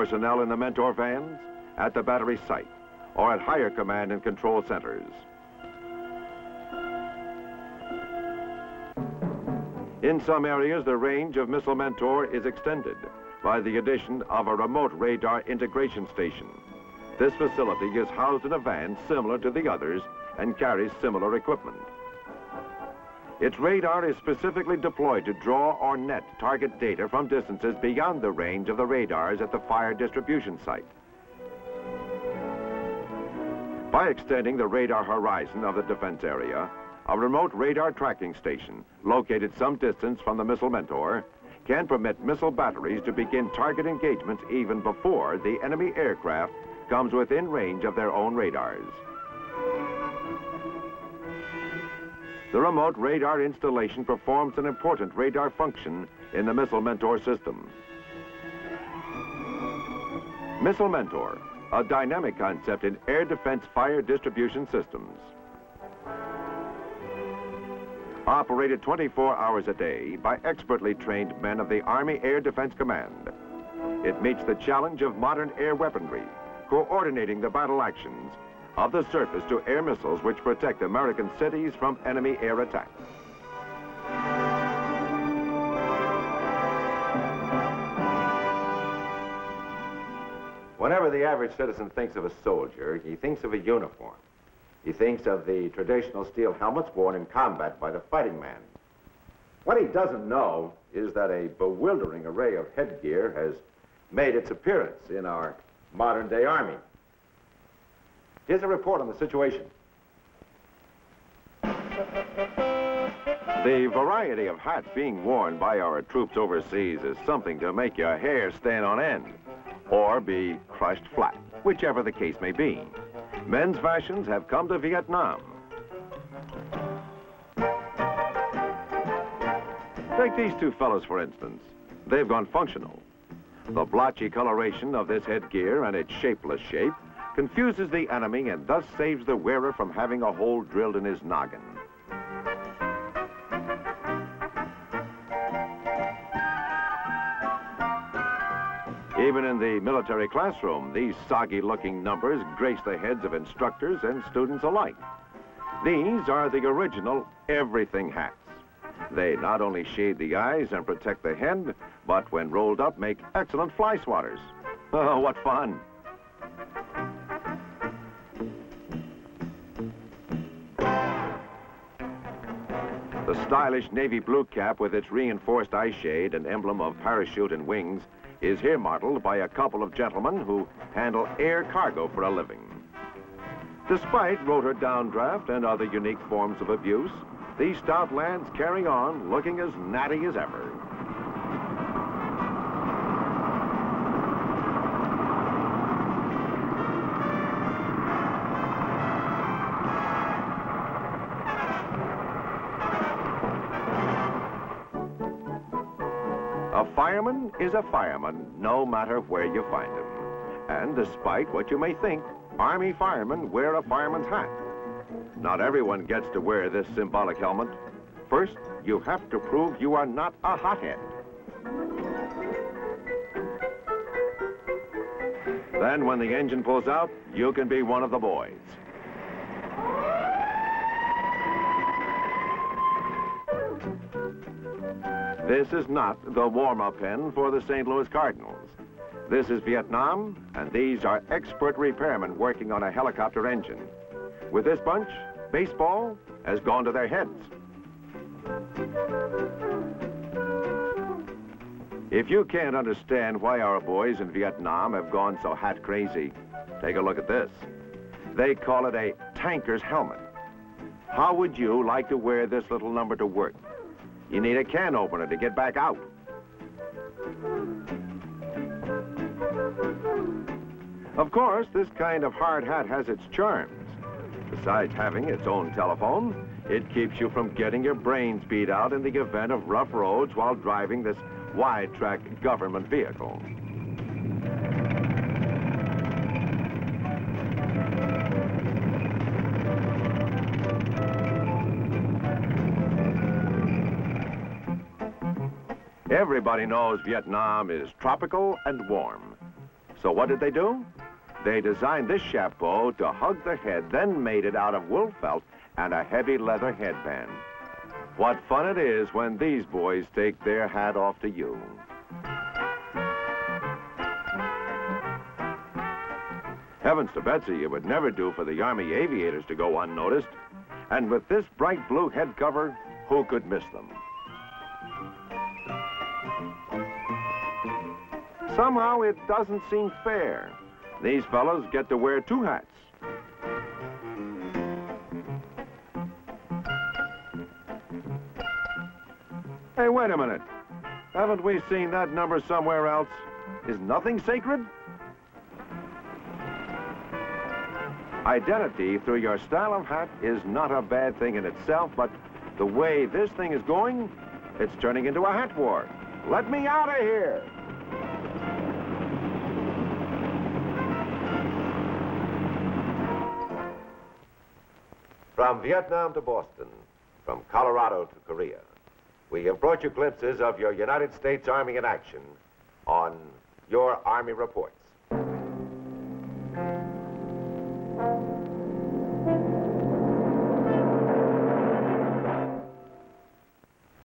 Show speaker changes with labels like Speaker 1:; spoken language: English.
Speaker 1: personnel in the Mentor vans, at the battery site, or at higher command and control centers. In some areas, the range of Missile Mentor is extended by the addition of a remote radar integration station. This facility is housed in a van similar to the others and carries similar equipment. Its radar is specifically deployed to draw or net target data from distances beyond the range of the radars at the fire distribution site. By extending the radar horizon of the defense area, a remote radar tracking station located some distance from the Missile Mentor can permit missile batteries to begin target engagements even before the enemy aircraft comes within range of their own radars. The remote radar installation performs an important radar function in the Missile Mentor system. Missile Mentor, a dynamic concept in air defense fire distribution systems. Operated 24 hours a day by expertly trained men of the Army Air Defense Command. It meets the challenge of modern air weaponry, coordinating the battle actions of the surface to air missiles which protect American cities from enemy air attack. Whenever the average citizen thinks of a soldier, he thinks of a uniform. He thinks of the traditional steel helmets worn in combat by the fighting man. What he doesn't know is that a bewildering array of headgear has made its appearance in our modern-day Army. Here's a report on the situation. The variety of hats being worn by our troops overseas is something to make your hair stand on end or be crushed flat, whichever the case may be. Men's fashions have come to Vietnam. Take these two fellows, for instance. They've gone functional. The blotchy coloration of this headgear and its shapeless shape confuses the enemy and thus saves the wearer from having a hole drilled in his noggin. Even in the military classroom, these soggy-looking numbers grace the heads of instructors and students alike. These are the original everything hats. They not only shade the eyes and protect the head, but when rolled up, make excellent fly swatters. Oh, what fun! The stylish navy blue cap with its reinforced eye shade and emblem of parachute and wings is here modeled by a couple of gentlemen who handle air cargo for a living. Despite rotor downdraft and other unique forms of abuse, these stout lads carry on looking as natty as ever. A fireman is a fireman, no matter where you find him. And despite what you may think, Army firemen wear a fireman's hat. Not everyone gets to wear this symbolic helmet. First, you have to prove you are not a hothead. Then when the engine pulls out, you can be one of the boys. This is not the warm-up pen for the St. Louis Cardinals. This is Vietnam, and these are expert repairmen working on a helicopter engine. With this bunch, baseball has gone to their heads. If you can't understand why our boys in Vietnam have gone so hat crazy, take a look at this. They call it a tanker's helmet. How would you like to wear this little number to work? You need a can opener to get back out. Of course, this kind of hard hat has its charms. Besides having its own telephone, it keeps you from getting your brains beat out in the event of rough roads while driving this wide-track government vehicle. Everybody knows Vietnam is tropical and warm. So what did they do? They designed this chapeau to hug the head, then made it out of wool felt and a heavy leather headband. What fun it is when these boys take their hat off to you. Heavens to Betsy, it would never do for the Army aviators to go unnoticed. And with this bright blue head cover, who could miss them? Somehow it doesn't seem fair. These fellows get to wear two hats. Hey, wait a minute. Haven't we seen that number somewhere else? Is nothing sacred? Identity through your style of hat is not a bad thing in itself, but the way this thing is going, it's turning into a hat war. Let me out of here! From Vietnam to Boston, from Colorado to Korea, we have brought you glimpses of your United States Army in action on Your Army Reports.